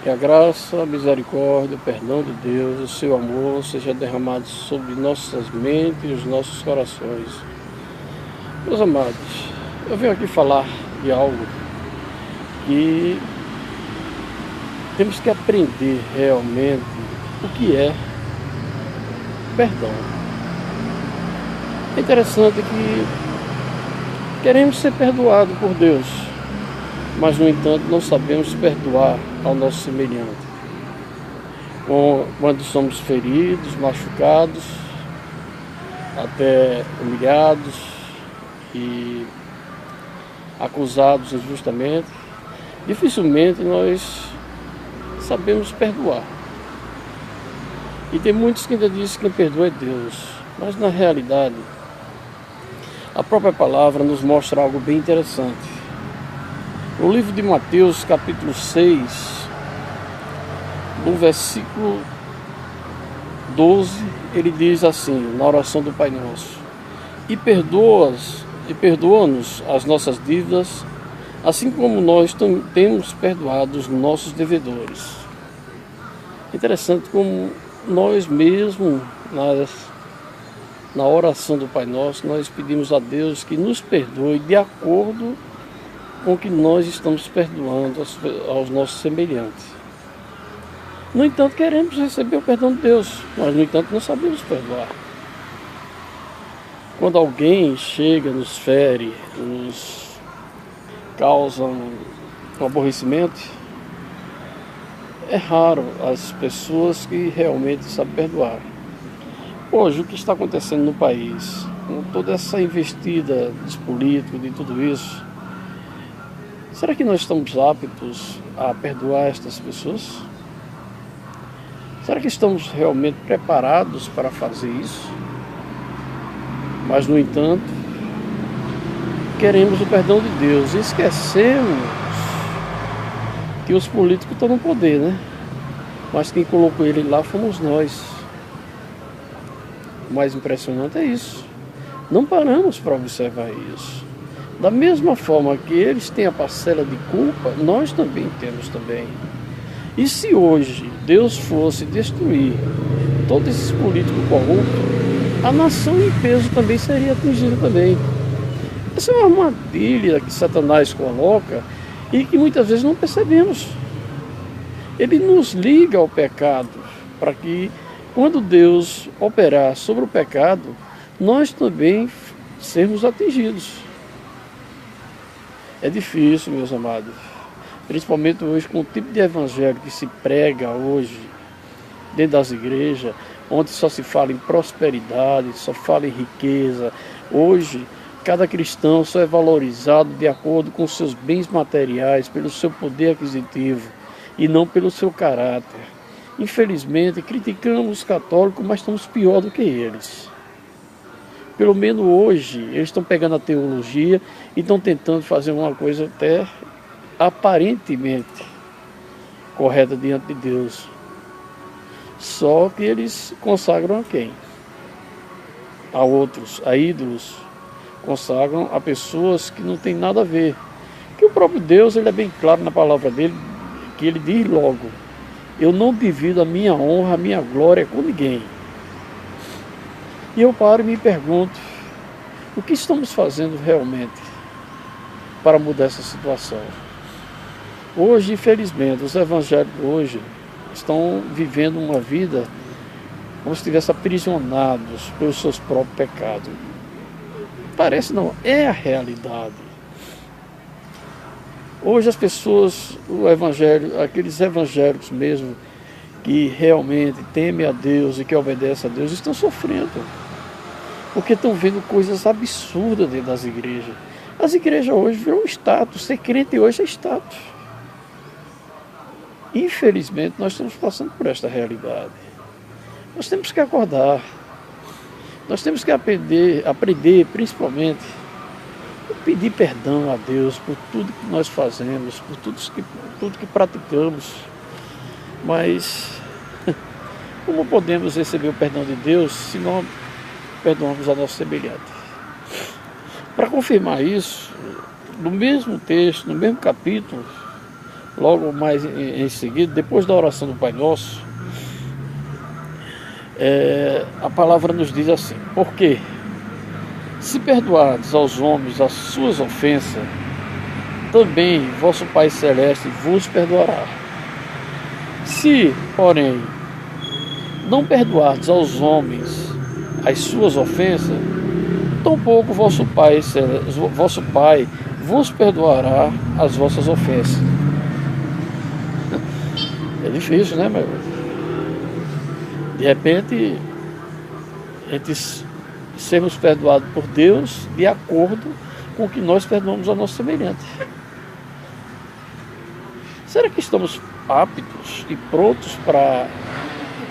Que a graça, a misericórdia, o perdão de Deus, o seu amor seja derramado sobre nossas mentes e os nossos corações. Meus amados, eu venho aqui falar de algo que temos que aprender realmente o que é perdão. É interessante que queremos ser perdoados por Deus, mas no entanto não sabemos perdoar ao nosso semelhante. Quando somos feridos, machucados, até humilhados e acusados injustamente, dificilmente nós sabemos perdoar. E tem muitos que ainda dizem que quem perdoa é Deus, mas na realidade a própria palavra nos mostra algo bem interessante. No livro de Mateus, capítulo 6, no versículo 12, ele diz assim, na oração do Pai Nosso: E perdoa-nos as nossas dívidas, assim como nós temos perdoado os nossos devedores. Interessante como nós mesmos, na oração do Pai Nosso, nós pedimos a Deus que nos perdoe de acordo com o que nós estamos perdoando aos nossos semelhantes. No entanto, queremos receber o perdão de Deus, mas no entanto não sabemos perdoar. Quando alguém chega, nos fere, nos causa um aborrecimento, é raro as pessoas que realmente sabem perdoar. Hoje, o que está acontecendo no país, com toda essa investida dos políticos, de tudo isso, será que nós estamos aptos a perdoar estas pessoas? Será que estamos realmente preparados para fazer isso? Mas, no entanto, queremos o perdão de Deus e esquecemos que os políticos estão no poder, né? Mas quem colocou ele lá fomos nós. O mais impressionante é isso. Não paramos para observar isso. Da mesma forma que eles têm a parcela de culpa, nós também temos também. E se hoje Deus fosse destruir todos esses políticos corruptos, a nação em peso também seria atingida também. Essa é uma armadilha que Satanás coloca e que muitas vezes não percebemos. Ele nos liga ao pecado para que, quando Deus operar sobre o pecado, nós também sermos atingidos. É difícil, meus amados, principalmente hoje com o tipo de evangelho que se prega hoje dentro das igrejas, onde só se fala em prosperidade, só fala em riqueza. Hoje, cada cristão só é valorizado de acordo com seus bens materiais, pelo seu poder aquisitivo e não pelo seu caráter. Infelizmente, criticamos os católicos, mas estamos pior do que eles. Pelo menos hoje, eles estão pegando a teologia e estão tentando fazer uma coisa até aparentemente correta diante de Deus. Só que eles consagram a quem? A outros, a ídolos. Consagram a pessoas que não tem nada a ver. Que o próprio Deus, ele é bem claro na palavra dele, que ele diz logo: eu não divido a minha honra, a minha glória com ninguém. E eu paro e me pergunto, o que estamos fazendo realmente para mudar essa situação? Hoje, infelizmente, os evangélicos hoje estão vivendo uma vida como se estivessem aprisionados pelos seus próprios pecados. Parece não, é a realidade. Hoje as pessoas, o evangelho, aqueles evangélicos mesmo, que realmente temem a Deus e que obedecem a Deus, estão sofrendo. Porque estão vendo coisas absurdas dentro das igrejas. As igrejas hoje viram status, ser crente hoje é status. Infelizmente nós estamos passando por esta realidade. Nós temos que acordar. Nós temos que aprender principalmente a pedir perdão a Deus por tudo que nós fazemos, por tudo que praticamos. Mas como podemos receber o perdão de Deus se não perdoamos a nosso semelhante? Para confirmar isso, no mesmo texto, no mesmo capítulo, logo mais em seguida, depois da oração do Pai Nosso, a palavra nos diz assim: porque se perdoardes aos homens as suas ofensas, também vosso Pai Celeste vos perdoará. Se, porém, não perdoardes aos homens as suas ofensas, tampouco vosso Pai vos perdoará as vossas ofensas. É difícil, né, meu? De repente, a gente sermos perdoados por Deus de acordo com o que nós perdoamos ao nosso semelhante. Será que estamos aptos e prontos para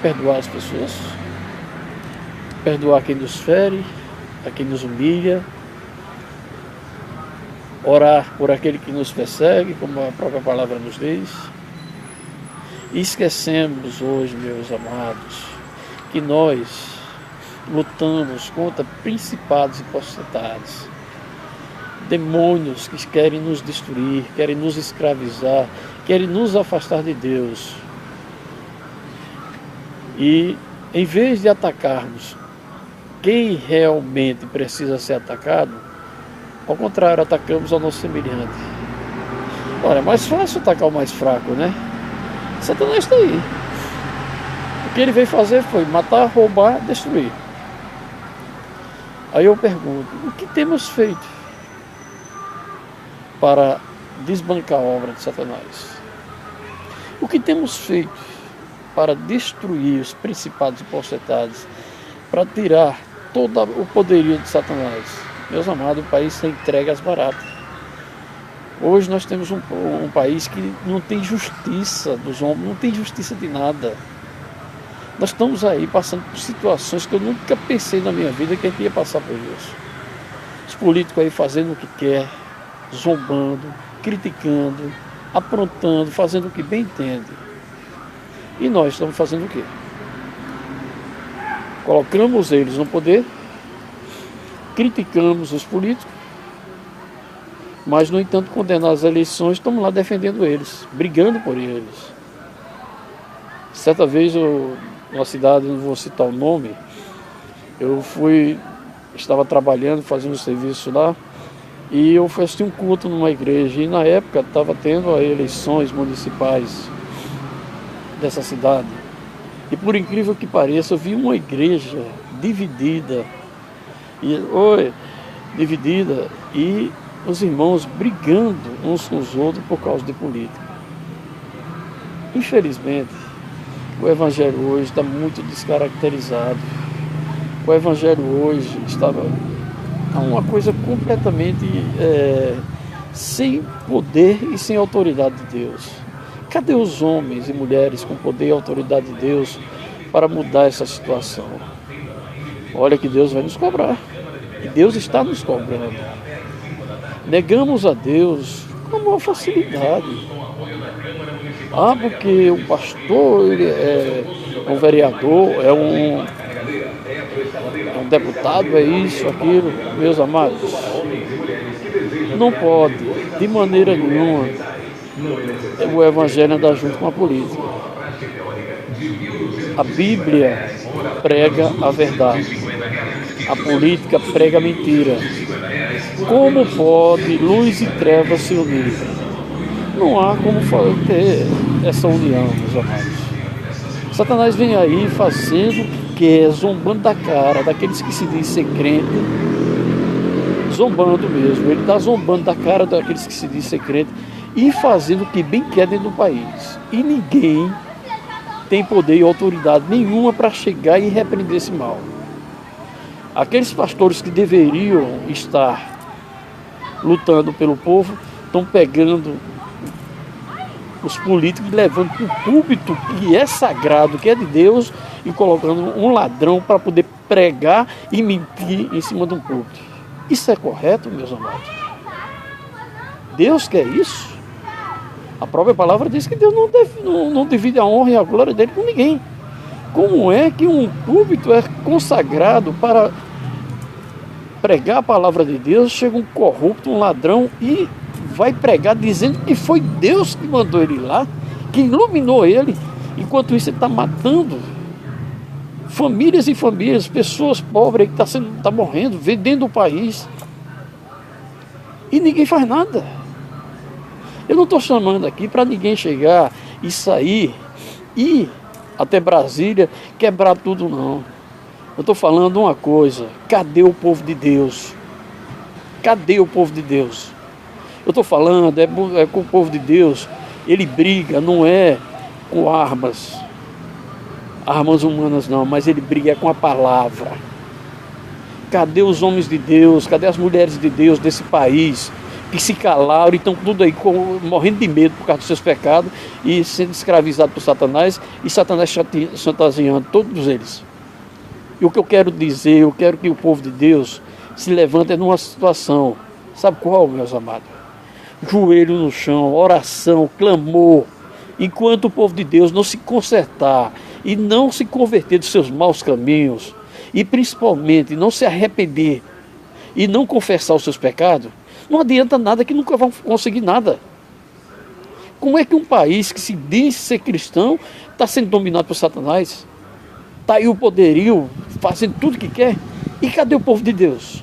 perdoar as pessoas? Perdoar quem nos fere, a quem nos humilha, orar por aquele que nos persegue, como a própria palavra nos diz. E esquecemos hoje, meus amados, que nós lutamos contra principados e potestades, demônios que querem nos destruir, querem nos escravizar, querem nos afastar de Deus. E em vez de atacarmos quem realmente precisa ser atacado, ao contrário, atacamos ao nosso semelhante. Olha, é mais fácil atacar o mais fraco, né? Satanás está aí. O que ele veio fazer foi matar, roubar, destruir. Aí eu pergunto, o que temos feito para desbancar a obra de Satanás? O que temos feito para destruir os principados e potestades, para tirar todo o poderio de Satanás? Meus amados, o país está entregue às baratas. Hoje nós temos um país que não tem justiça dos homens, não tem justiça de nada. Nós estamos aí passando por situações que eu nunca pensei na minha vida que a gente ia passar por isso. Os políticos aí fazendo o que quer, zombando, criticando, aprontando, fazendo o que bem entende. E nós estamos fazendo o quê? Colocamos eles no poder, criticamos os políticos, mas, no entanto, condenados às eleições, estamos lá defendendo eles, brigando por eles. Certa vez, numa cidade, não vou citar o nome, estava trabalhando, fazendo um serviço lá, e eu fui assistir um culto numa igreja, e na época estava tendo as eleições municipais dessa cidade. E por incrível que pareça, eu vi uma igreja dividida, e os irmãos brigando uns com os outros por causa de política. Infelizmente, o evangelho hoje está muito descaracterizado. O evangelho hoje está uma coisa completamente sem poder e sem autoridade de Deus. Cadê os homens e mulheres com poder e autoridade de Deus para mudar essa situação? Olha que Deus vai nos cobrar. E Deus está nos cobrando. Negamos a Deus com uma facilidade. Porque o pastor ele é um vereador, é um deputado, é isso, aquilo. Meus amados, não pode, de maneira nenhuma, o evangelho andar junto com a política. A Bíblia prega a verdade, a política prega a mentira. Como pode luz e trevas se unir? Não há como ter essa união, meus amados. Satanás vem aí fazendo o que quer, zombando da cara daqueles que se dizem ser crente, zombando mesmo. Ele está zombando da cara daqueles que se dizem ser crente e fazendo o que bem quer dentro do país. E ninguém tem poder e autoridade nenhuma para chegar e repreender esse mal. Aqueles pastores que deveriam estar lutando pelo povo estão pegando os políticos, levando para o púlpito que é sagrado, que é de Deus, e colocando um ladrão para poder pregar e mentir em cima de um púlpito. Isso é correto, meus amados? Deus quer isso? A própria palavra diz que Deus não divide a honra e a glória dele com ninguém. Como é que um púlpito é consagrado para pregar a palavra de Deus, chega um corrupto, um ladrão e vai pregar dizendo que foi Deus que mandou ele lá, que iluminou ele. Enquanto isso ele está matando famílias e famílias, pessoas pobres que tá morrendo, vendendo o país. E ninguém faz nada. Eu não estou chamando aqui para ninguém chegar e sair e até Brasília quebrar tudo, não. Eu estou falando uma coisa: cadê o povo de Deus? Cadê o povo de Deus? Eu estou falando é com o povo de Deus. Ele briga, não é com armas humanas não, mas ele briga com a palavra. Cadê os homens de Deus? Cadê as mulheres de Deus desse país que se calaram e estão tudo aí morrendo de medo por causa dos seus pecados e sendo escravizados por Satanás, e Satanás chantageando todos eles? E o que eu quero dizer, eu quero que o povo de Deus se levante numa situação, sabe qual, meus amados? Joelho no chão, oração, clamor. Enquanto o povo de Deus não se consertar e não se converter dos seus maus caminhos, e principalmente não se arrepender e não confessar os seus pecados, não adianta nada, que nunca vão conseguir nada. Como é que um país que se diz ser cristão está sendo dominado por Satanás? Está aí o poderio fazendo tudo que quer. E cadê o povo de Deus?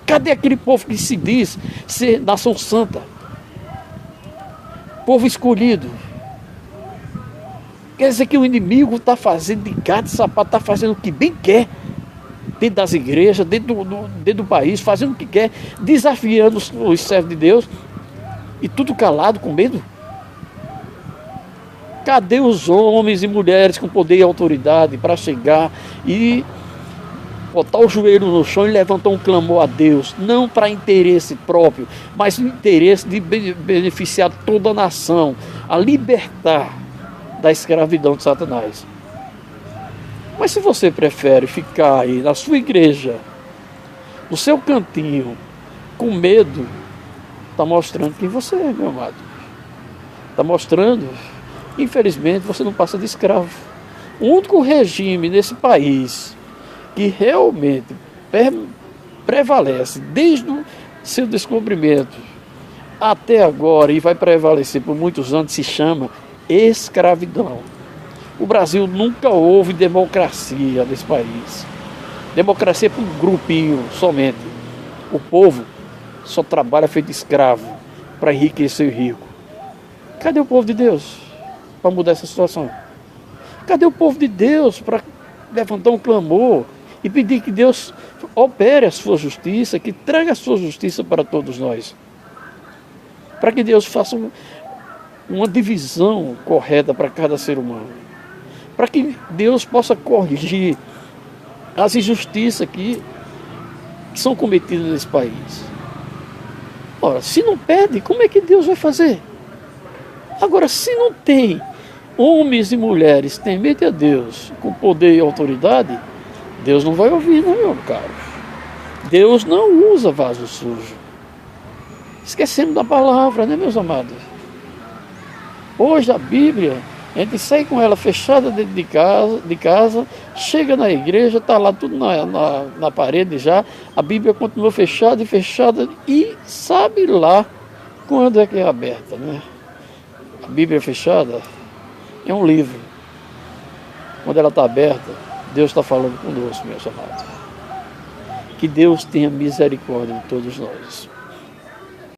Cadê aquele povo que se diz ser nação santa? Povo escolhido. Quer dizer que o inimigo está fazendo de gato e sapato, está fazendo o que bem quer, dentro das igrejas, dentro do país, fazendo o que quer, desafiando os servos de Deus, e tudo calado, com medo. Cadê os homens e mulheres com poder e autoridade para chegar e botar o joelho no chão e levantar um clamor a Deus, não para interesse próprio, mas no interesse de beneficiar toda a nação, a libertar da escravidão de Satanás? Mas se você prefere ficar aí na sua igreja, no seu cantinho, com medo, está mostrando quem você é, meu amado. Está mostrando, infelizmente, você não passa de escravo. O único regime nesse país que realmente prevalece desde o seu descobrimento até agora e vai prevalecer por muitos anos se chama escravidão. O Brasil nunca houve democracia nesse país. Democracia é para um grupinho somente. O povo só trabalha feito escravo para enriquecer o rico. Cadê o povo de Deus para mudar essa situação? Cadê o povo de Deus para levantar um clamor e pedir que Deus opere a sua justiça, que traga a sua justiça para todos nós? Para que Deus faça uma divisão correta para cada ser humano. Para que Deus possa corrigir as injustiças que são cometidas nesse país. Ora, se não pede, como é que Deus vai fazer? Agora, se não tem homens e mulheres temente a Deus com poder e autoridade, Deus não vai ouvir, não, meu caro. Deus não usa vaso sujo. Esquecemos da palavra, né, meus amados? Hoje a Bíblia, a gente sai com ela fechada dentro de casa, chega na igreja, está lá tudo na parede já, a Bíblia continua fechada e sabe lá quando é que é aberta, né? A Bíblia fechada é um livro. Quando ela está aberta, Deus está falando conosco, meus amados. Que Deus tenha misericórdia de todos nós.